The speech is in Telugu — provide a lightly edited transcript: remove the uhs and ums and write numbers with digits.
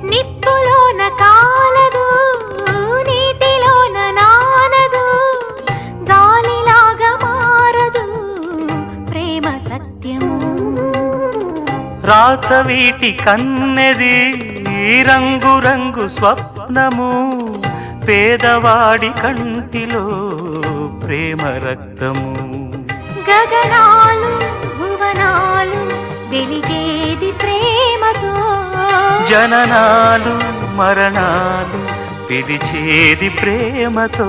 నిప్పులోన కాలదు నీటిలోన నానదు గాలిలాగా మారదు ప్రేమ సత్యము రాచవీటి కన్నెది రంగు రంగు స్వప్నము పేదవాడి కంటిలో ప్రేమ రక్తము గగనాలు భువనాలు వెలిగేది ప్రేమతో జననాలు మరణాలు పిలిచేది ప్రేమతో